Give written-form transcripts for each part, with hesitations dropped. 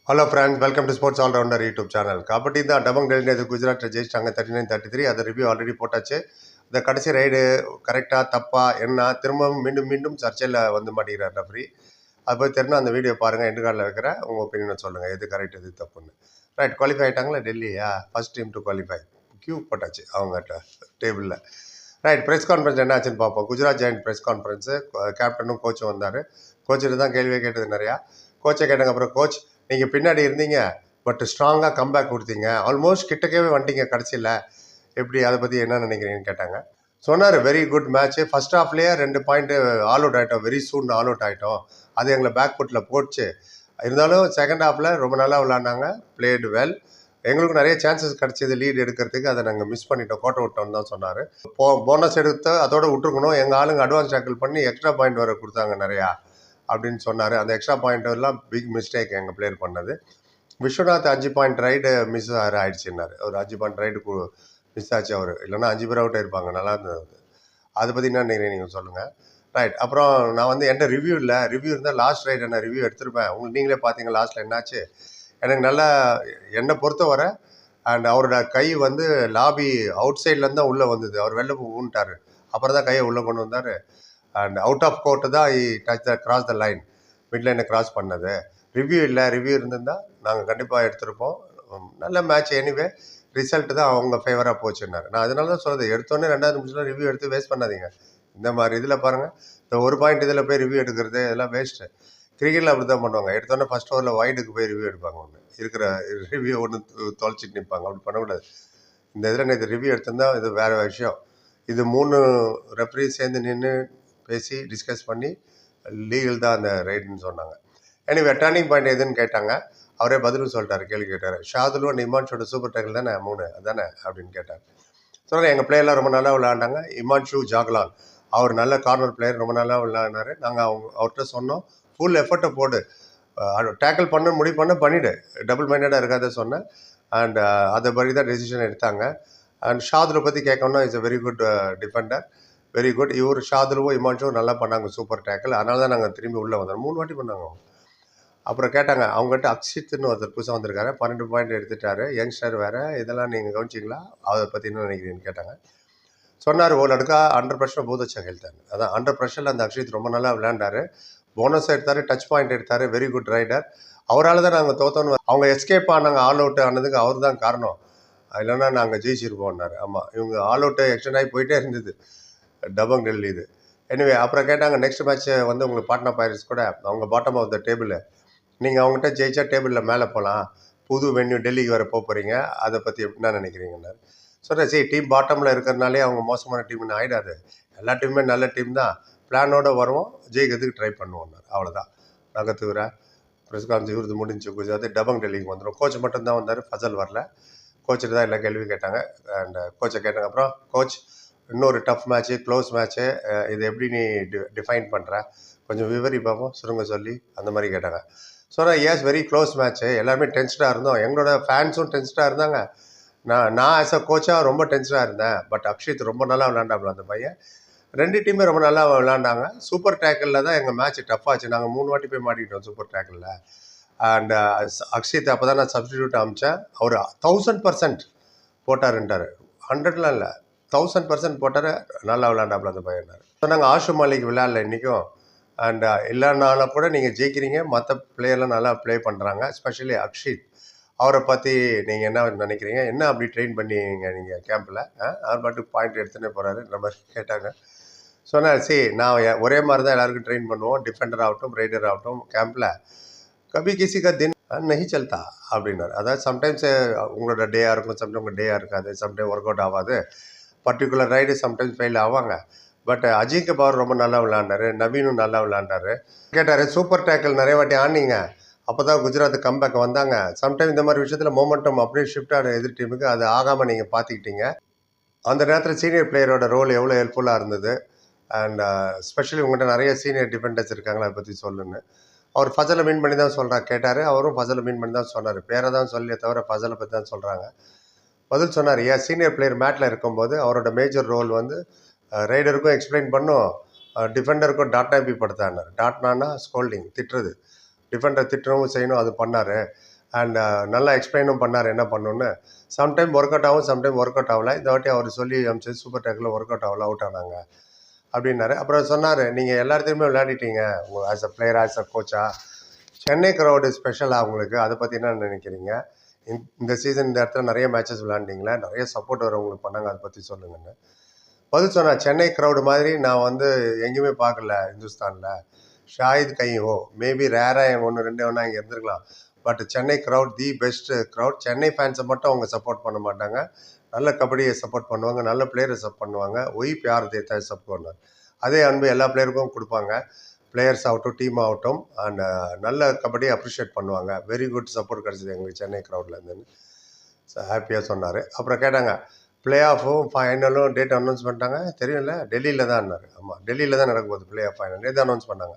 Hello friends, welcome to sports allrounder YouTube channel. Kabaddi தான் டபங் டெல்லி அது குஜராத்தில் ஜெயிச்சிட்டாங்க 39-33. அதை ரிவ்யூ ஆல்ரெடி போட்டாச்சு. இந்த கடைசி ரைடு கரெக்டாக தப்பா என்ன திரும்பவும் மீண்டும் மீண்டும் சர்ச்சையில் வந்து மாட்டேங்கிறார் ரெஃப்ரி. அது போய் தெரிஞ்சு அந்த வீடியோ பாருங்கள், எண்டு கார்டில் வைக்கிறேன். உங்கள் ஒப்பீனியனை சொல்லுங்கள், எது கரெக்ட் எது தப்புன்னு. ரைட், குவாலிஃபை ஆகிட்டாங்களா டெல்லியா? First team to qualify Q போட்டாச்சு அவங்க டேபிளில். ரைட், ப்ரெஸ் கான்ஃபரன்ஸ் என்ன ஆச்சுன்னு பார்ப்போம். குஜராத் ஜெயண்ட் ப்ரெஸ் கான்ஃபரன்ஸு, கேப்டனும் கோச்சும் வந்தார். கோச்சிட்டு தான் கேள்வியே கேட்டது நிறையா. கோச்சை கேட்டாங்க. அப்புறம் கோச், நீங்கள் பின்னாடி இருந்தீங்க, பட் ஸ்ட்ராங்காக கம்பேக் கொடுத்தீங்க, ஆல்மோஸ்ட் கிட்டக்கவே வந்துட்டீங்க கடைசியில், எப்படி அதை பற்றி என்ன நினைக்கிறீங்கன்னு கேட்டாங்க. சொன்னார், வெரி குட் மேட்ச்சு. ஃபஸ்ட் ஹாஃப்லேயே 2 பாயிண்ட்டு ஆல் அவுட் ஆகிட்டோம், வெரி சூன் ஆல் அவுட் ஆகிட்டோம். அது எங்களை பேக் ஃபுட்டில் போச்சு. இருந்தாலும் செகண்ட் ஹாஃபில் ரொம்ப நல்லா விளாண்டாங்க, பிளேடு வெல். எங்களுக்கு நிறைய சான்சஸ் கிடச்சிது லீடு எடுக்கிறதுக்கு, அதை நாங்கள் மிஸ் பண்ணிட்டோம், கோட்டை விட்டோம்னு தான் சொன்னார். போனஸ் எடுத்து அதோடு விட்டுருக்கணும், எங்கள் ஆளுங்க அட்வான்ஸ் டேக்கிள் பண்ணி எக்ஸ்ட்ரா பாயிண்ட் வர கொடுத்தாங்க நிறையா அப்படின்னு சொன்னார். அந்த எக்ஸ்ட்ரா பாயிண்ட் எல்லாம் பிக் மிஸ்டேக் எங்கள் பிளேயர் பண்ணது. விஸ்வநாத் 5 பாயிண்ட் ரைடு மிஸ் ஆகிடுச்சுன்னாரு. ஒரு 5 பாயிண்ட் ரைடு மிஸ் ஆச்சு அவர், இல்லைன்னா 5 பேர் அவுட் ஆயிருப்பாங்க. நல்லா இருந்தது. அதை பற்றி என்ன நினைக்கிறீங்க நீங்கள் சொல்லுங்கள். ரைட், அப்புறம் நான் வந்து என்கிட்ட ரிவ்யூ இல்லை, ரிவ்யூ இருந்தால் லாஸ்ட் ரைடு நான் ரிவ்யூ எடுத்துருப்பேன். உங்களுக்கு நீங்களே பார்த்தீங்க லாஸ்ட்டில் என்னாச்சு. எனக்கு நல்லா என்னை பொறுத்தவரை அண்ட் அவரோட கை வந்து லாபி அவுட் சைட்லேருந்து தான் உள்ளே வந்தது. அவர் வெளில ஊன்ட்டார், அப்புறம் தான் கையை உள்ளே கொண்டு வந்தார். அண்ட் அவுட் ஆஃப் கோர்ட்டு தான் கிராஸ் த லைன், மிட் லைனை கிராஸ் பண்ணது. ரிவ்யூ இல்லை, ரிவ்யூ இருந்திருந்தால் நாங்கள் கண்டிப்பாக எடுத்திருப்போம். நல்ல மேட்ச். எனிவே ரிசல்ட்டு தான் அவங்க ஃபேவராக போச்சுன்னாரு. நான் அதனால தான் சொல்கிறது, எடுத்தோன்னே 2வது நிமிஷத்தில் ரிவ்யூ எடுத்து வேஸ்ட் பண்ணாதீங்க. இந்த மாதிரி இதில் பாருங்கள், இந்த ஒரு பாயிண்ட் இதில் போய் ரிவ்யூ எடுக்கிறது இதெல்லாம் வேஸ்ட்டு. கிரிக்கெட்டில் அப்படி தான் பண்ணுவாங்க. எடுத்தோன்னே ஃபஸ்ட் ஓவரில் வைடுக்கு போய் ரிவ்யூ எடுப்பாங்க. ஒன்று இருக்கிற ரிவ்யூ ஒன்று தொலைச்சிட்டு நிற்பாங்க. அப்படி பண்ணக்கூடாது. இந்த இதில் நேற்று ரிவ்யூ எடுத்திருந்தா இது வேறு விஷயம். இது 3 ரெஃப்ரி சேர்ந்து நின்று பேசி டிஸ்கஸ் பண்ணி லீகல் தான் அந்த ரைடுன்னு சொன்னாங்க. எனிவே டர்னிங் பாயிண்ட் எதுன்னு கேட்டாங்க. அவரே பதிலும் சொல்லிட்டார். கேள்வி கேட்டார். ஷாதுலும் அண்ட் இமான்ஷோட சூப்பர் டேக்கிள் தானே 3 அதானே அப்படின்னு கேட்டார். சொன்னாங்க, எங்கள் பிளேயர்லாம் ரொம்ப நல்லா விளையாண்டாங்க. இமான்ஷு ஜாக்லான் அவர் நல்ல கார்னர் பிளேயர், ரொம்ப நல்லா விளையாடினார். நாங்கள் அவர்கிட்ட சொன்னோம், ஃபுல் எஃபர்ட்டை போடு, டேக்கிள் பண்ண பண்ணிவிடு, டபுள் மைண்டடாக இருக்காத சொன்னேன். அண்ட் அதை படி தான் டெசிஷன் எடுத்தாங்க. அண்ட் ஷாதுலை பற்றி கேட்கணும்னா it's a very good Defender, very good. இவர் ஷாதுலுவும் இமான்ஷுவும் நல்லா பண்ணாங்க சூப்பர் டேக்கிள். அதனால தான் நாங்கள் திரும்பி உள்ளே வந்தோம். 3 வாட்டி பண்ணாங்க. அப்புறம் கேட்டாங்க, அவங்ககிட்ட அக்ஷித்னு ஒருத்தர் புதுசாக வந்திருக்காரு, 12 பாயிண்ட் எடுத்துட்டாரு, யங்ஸ்டர் வேறு, இதெல்லாம் நீங்கள் கவனிச்சிங்களா, அதை பற்றி என்ன நினைக்கிறீங்கன்னு கேட்டாங்க. சொன்னார், ஒரு லடுக்கா 100% बहुत अच्छा खेलता है. அதான் 100%ல் அந்த அக்ஷித் ரொம்ப நல்லா விளையாண்டார். போனஸ் எடுத்தார், டச் பாயிண்ட் எடுத்தார், வெரி குட் ரைடர். அவரால் தான் நாங்கள் தோத்தோன்னு. அவங்க எஸ்கேப் ஆனாங்க, ஆல் அவுட் ஆனதுக்கு அவர் தான் காரணம், இல்லைன்னா நாங்கள் ஜெயிச்சிருப்போம்னாரு. ஆமாம், இவங்க ஆல் அவுட்டு எக்ஸ்டெண்ட் ஆகி போயிட்டே இருந்தது டபங் டெல்லி இது. எனிவே அப்புறம் கேட்டாங்க, நெக்ஸ்ட் மேட்ச் வந்து உங்களுக்கு பாட்னா பைரட்ஸ் கூட, அவங்க பாட்டம் ஆஃப் த டேபிள், நீங்கள் அவங்ககிட்ட ஜெயிச்சா டேபிளில் மேலே போகலாம், புது வென்யூ டெல்லிக்கு வர போகிறீங்க, அதை பற்றி என்ன நினைக்கிறீங்கன்னாரு. சொன்னேன், சரி, டீம் பாட்டமில் இருக்கிறதுனாலே அவங்க மோசமான டீம்னு ஆகிடாது, எல்லா டீமுமே நல்ல டீம் தான், பிளானோடு வருவோம், ஜெயிக்கிறதுக்கு ட்ரை பண்ணுவோம்னார். அவ்வளோதான். நகத்துவர ப்ரெஸ் கான்ஃபரன்ஸ் இவரது முடிஞ்சு குஜராத் டபங் டெல்லிக்கு வந்துடும். கோச் மட்டும்தான் வந்தார், ஃபசல் வரல. கோச்சிட்டு தான் எல்லா கேள்வி கேட்டாங்க. அண்ட் கோச்சை கேட்டாங்க, அப்புறம் கோச் இன்னொரு டஃப் மேட்ச்சு, க்ளோஸ் மேட்ச்சு, இது எப்படி நீ டிஃபைன் பண்ணுற, கொஞ்சம் விவரி பார்ப்போம், சுருங்க சொல்லி, அந்த மாதிரி கேட்டாங்க. சொன்னால், எஸ், வெரி க்ளோஸ் மேட்ச்சு, எல்லாருமே டென்ஸ்டாக இருந்தோம், எங்களோட ஃபேன்ஸும் டென்ஸ்டாக இருந்தாங்க, நான் ஆஸ் அ கோச்சாக ரொம்ப டென்ஷனாக இருந்தேன். பட் அக்ஷித் ரொம்ப நல்லா விளாண்டாப்புல அந்த பையன். 2 டீமே ரொம்ப நல்லா விளாண்டாங்க. சூப்பர் டேக்கிளில் தான் எங்கள் மேட்ச் டஃப் ஆச்சு. நாங்கள் 3 வாட்டி போய் மாட்டிக்கிட்டோம் சூப்பர் டேக்கிளில். அண்ட் அக்ஷித் அப்போ தான் நான் சப்ஸ்டிடியூட் அமிச்சேன். அவர் 1000% போட்டாருன்ட்டார். 100லாம் இல்லை, 1000% போட்டார். நல்லா விளாண்டாப்புல அந்த பையனார். சொன்னாங்க, ஆஷு மாலிக் விளையாடல இன்றைக்கும். அண்ட் இல்லைனாலும் கூட நீங்கள் ஜெயிக்கிறீங்க, மற்ற பிளேயர்லாம் நல்லா ப்ளே பண்ணுறாங்க, எஸ்பெஷலி அக்ஷித். அவரை பற்றி நீங்கள் என்ன நினைக்கிறீங்க, என்ன அப்படி ட்ரெயின் பண்ணிங்க நீங்கள் கேம்பில், அவர் பாட்டுக்கு பாயிண்ட் எடுத்துகிட்டே போகிறாரு, இந்த மாதிரி கேட்டாங்க. சொன்னார், சரி, நான் ஒரே மாதிரி தான் எல்லாருக்கும் ட்ரெயின் பண்ணுவோம், டிஃபெண்டர் ஆகட்டும், ரைடர் ஆகட்டும், கேம்பில் கபி கிசிக்கா தின் நஹி சல்தா அப்படின்னாரு. அதாவது சம்டைம்ஸ் உங்களோட டேயாக இருக்கும், சம்டைம் உங்கள் டேயாக இருக்காது, சம்டைம் ஒர்க் அவுட் ஆகாது, பர்டிகுலர் ரைடு சம்டைம்ஸ் ஃபெயில் ஆவாங்க. பட் அஜிங்க பவர் ரொம்ப நல்லா விளாண்டாரு, நவீனும் நல்லா விளாண்டாரு. கேட்டார், சூப்பர் டேக்கிள் நிறைய வாட்டி ஆனீங்க, அப்போ தான் குஜராத் கம்பேக் வந்தாங்க. சம்டைம் இந்த மாதிரி விஷயத்தில் மொமெண்டம் அப்படியே ஷிஃப்ட் ஆன எதிர் டீமுக்கு, அது ஆகாமல் நீங்கள் பார்த்துக்கிட்டீங்க. அந்த நேரத்தில் சீனியர் பிளேயரோட ரோல் எவ்வளோ ஹெல்ப்ஃபுல்லாக இருந்தது. அண்ட் ஸ்பெஷலி உங்கள்கிட்ட நிறைய சீனியர் டிஃபெண்டர்ஸ் இருக்காங்களா, அதை பற்றி சொல்லுன்னு அவர் ஃபசலை மீன் பண்ணி தான் கேட்டார். அவரும் ஃபசலை மீன் பண்ணி தான் சொன்னார். பேரை தான் சொல்லியே தவிர ஃபசலை பற்றி தான் சொல்கிறாங்க. பதில் சொன்னார், ஏன் சீனியர் பிளேயர் மேட்டில் இருக்கும்போது அவரோட மேஜர் ரோல் வந்து ரைடருக்கும் எக்ஸ்பிளைன் பண்ணும், டிஃபெண்டருக்கும் டாட்டா பி படுத்தானார். டாட்னானா ஸ்கோல்டிங், திட்டுறது, டிஃபெண்டர் திட்டவும் செய்யணும், அது பண்ணார். அண்ட் நல்லா எக்ஸ்பிளைனும் பண்ணார் என்ன பண்ணணுன்னு. சம்டைம் ஒர்க் அவுட் ஆகும், சம்டைம் ஒர்க் அவுட் ஆகல. இந்த வாட்டி அவர் சொல்லி அமிச்சது சூப்பர் டேக்கில் ஒர்க் அவுட் ஆகல, அவுட் ஆனாங்க அப்படின்னாரு. அப்புறம் சொன்னார், நீங்கள் எல்லாத்தையுமே விளையாடிட்டீங்க உங்கள் as a player, as a Kotecha. Chennai crowd ஸ்பெஷலாக உங்களுக்கு அதை பற்றி என்ன நினைக்கிறீங்க? இந்த சீசன் இந்த இடத்துல நிறைய மேட்சஸ் விளையாண்டிங்களா, நிறைய சப்போர்ட் வர உங்களுக்கு பண்ணாங்க, அதை பற்றி சொல்லுங்கன்னு பதில் சொன்னேன். சென்னை க்ரௌடு மாதிரி நான் வந்து எங்கேயுமே பார்க்கல இந்துஸ்தானில். ஷாஹித் கையோ மேபி ரேராக ஒன்று ரெண்டு ஒன்றா இங்கே இருந்திருக்கலாம். But Chennai crowd the best crowd. Chennai ஃபேன்ஸை மட்டும் அவங்க சப்போர்ட் பண்ண மாட்டாங்க, நல்ல கபடியை சப்போர்ட் பண்ணுவாங்க, நல்ல பிளேயரை சப்போர்ட் பண்ணுவாங்க. ஒய் பியார் தேத்தா சப் பண்ணார். அதே அன்பு எல்லா பிளேயருக்கும் கொடுப்பாங்க, பிளேயர்ஸ் ஆகட்டும் டீம் ஆகட்டும். அண்ட் நல்ல கபடியை அப்ரிஷியேட் பண்ணுவாங்க. வெரி குட் சப்போர்ட் கிடச்சிது எங்களுக்கு சென்னை க்ரௌட்லேருந்து ஹாப்பியாக சொன்னார். அப்புறம் கேட்டாங்க, பிளே ஆஃபும் ஃபைனலும் டேட் அனௌன்ஸ் பண்ணிட்டாங்க தெரியும்ல, டெல்லியில் தான். ஆமாம், டெல்லியில் தான் நடக்கும் போது பிளே ஆஃப் ஃபைனல் நேற்று அனௌன்ஸ் பண்ணாங்க.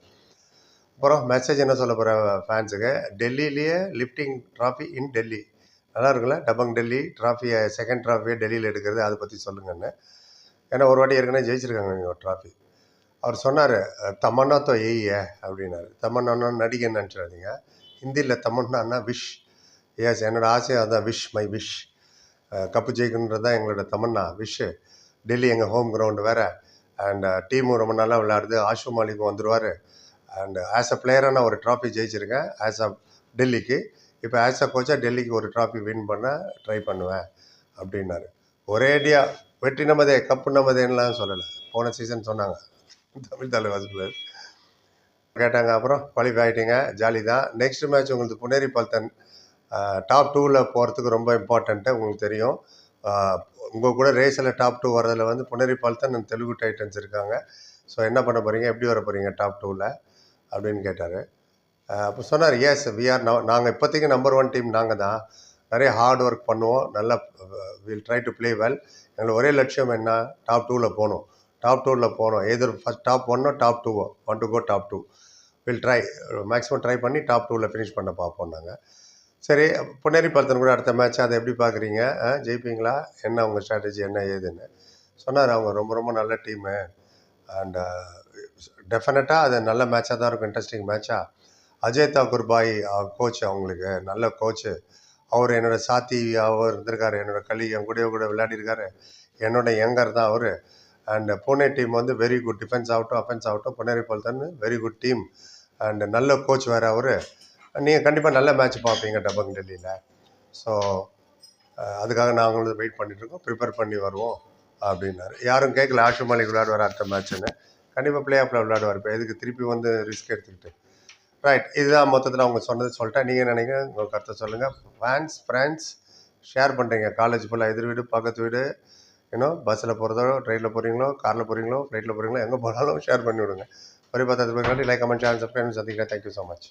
அப்புறம் மெசேஜ் என்ன சொல்ல போகிற ஃபேன்ஸுக்கு, டெல்லியிலேயே லிஃப்டிங் ட்ராஃபி இன் டெல்லி நல்லா இருக்குல்ல. டபங் டெல்லி ட்ராஃபியை, செகண்ட் ட்ராஃபியை டெல்லியில் எடுக்கிறது, அதை பற்றி சொல்லுங்கன்னு. ஏன்னா ஒரு வாட்டி ஏற்கனவே ஜெயிச்சிருக்காங்க நீங்கள் ஒரு ட்ராஃபி. அவர் சொன்னார், தமன்னா தோ ஏ அப்படின்னாரு. தமன்னா நடிகை நினச்சிடாதீங்க, ஹிந்தியில் தமன்னான்னா விஷ். எஸ், என்னோடய ஆசையாக அதுதான், விஷ் மை விஷ். கப்பு ஜெயிக்கணுன்றது தான் எங்களோட தமன்னா, விஷ். டெல்லி எங்கள் ஹோம் கிரவுண்டு வேறு. அண்ட் டீமும் ரொம்ப நல்லா விளையாடுது. ஆஷு மாலிக்கும் வந்துடுவார். அண்ட் ஆஸ் அ பிளேயராக நான் ஒரு ட்ராஃபி ஜெயிச்சிருக்கேன் ஆஸ் அ டெல்லிக்கு. இப்போ ஆஸ் அ கோச்சாக டெல்லிக்கு ஒரு ட்ராஃபி வின் பண்ண ட்ரை பண்ணுவேன் அப்படின்னாரு. ஒரேடியாக வெற்றி நமதே கப்பு நமதேன்னெலாம் சொல்லலை, போன சீசன் சொன்னாங்க தமிழ் தலைவாசில் கேட்டாங்க. அப்புறம் குவாலிஃபை ஆகிட்டீங்க, ஜாலி தான். நெக்ஸ்ட் மேட்ச் உங்களுக்கு புனேரி பல்தன் டாப் 2ல் போகிறதுக்கு ரொம்ப இம்பார்ட்டண்ட்டு, உங்களுக்கு தெரியும். உங்கள் கூட ரேஸில் டாப் 2 வரதில் வந்து புனேரி பல்தன் தெலுங்கு டைட்டன்ஸ் இருக்காங்க. ஸோ என்ன பண்ண போகிறீங்க, எப்படி வர போகிறீங்க டாப் 2ல் அப்படின்னு கேட்டார். அப்போ சொன்னார், எஸ் வி ஆர் நாங்கள் இப்போதைக்கு நம்பர் 1 டீம் நாங்கள் தான். நிறைய ஹார்ட் ஒர்க் பண்ணுவோம், நல்லா will try to play well. எங்களுக்கு ஒரே லட்சியம் என்ன, டாப் 2ல் போகணும். டாப் 2ல் போகணும், எதிர் first top 1 top 2 one to go top 2. Will try, maximum try பண்ணி டாப் 2ல் ஃபினிஷ் பண்ண பார்ப்போம் நாங்கள். சரி, புனேரி பல்தன் கூட அடுத்த மேட்ச் அதை எப்படி பார்க்குறீங்க, ஜெயிப்பீங்களா, என்ன உங்கள் ஸ்ட்ராட்டஜி என்ன ஏதுன்னு சொன்னார். அவங்க ரொம்ப ரொம்ப நல்ல டீமு அண்ட் டெஃபினட்டாக அது நல்ல மேட்சாக தான் இருக்கும், இன்ட்ரெஸ்டிங் மேட்சாக. அஜய் தாக்கூர் பாய் கோச், அவங்களுக்கு நல்ல கோச்சு. அவர் என்னோடய சாத்தி, அவர் இருந்திருக்காரு, என்னோடய கலீக், என் கூட விளையாடிருக்காரு. என்னோட யங்கர் தான் அவர். அண்ட் புனே டீம் வந்து வெரி குட், டிஃபென்ஸ் ஆகட்டும் அஃபென்ஸ் ஆகட்டும். Puneri Paltan very good team and நல்ல கோச் வேறு அவர். நீங்கள் கண்டிப்பாக நல்ல மேட்ச் பார்ப்பீங்க டபங் டெல்லியில். ஸோ அதுக்காக நாங்களும் வெயிட் பண்ணிகிட்ருக்கோம், ப்ரிப்பேர் பண்ணி வருவோம் அப்படின்னாரு. யாரும் கேட்கல ஆஷு மாலிக் விளையாடுவார் அடுத்த மேட்ச்சுன்னு. கண்டிப்பாக பிளே ஆஃபில் விளையாடுவார். இப்போ எதுக்கு திருப்பி வந்து ரிஸ்க் எடுத்துக்கிட்டு. ரைட், இதுதான் மொத்தத்தில் அவங்க சொன்னது சொல்லிட்டேன். நீங்கள் நினைக்கிறேன், உங்கள் கருத்தை சொல்லுங்கள். ஃபேன்ஸ் ஃப்ரெண்ட்ஸ் ஷேர் பண்ணுறீங்க, காலேஜ் ஃபுல்லாக எதிர் வீடு பக்கத்து வீடு, இன்னும் பஸ்ஸில் போகிறதோ, ட்ரெயினில் போகிறீங்களோ, காரில் போகிறீங்களோ, ஃப்ளைட்டில் போகிறீங்களோ, எங்கே போனாலும் ஷேர் பண்ணி விடுங்க. ஒரு 10 லைக் கமெண்ட் சேனல் சப்ஸ்கிரைப் சந்திக்கிறேன். Thank you so much.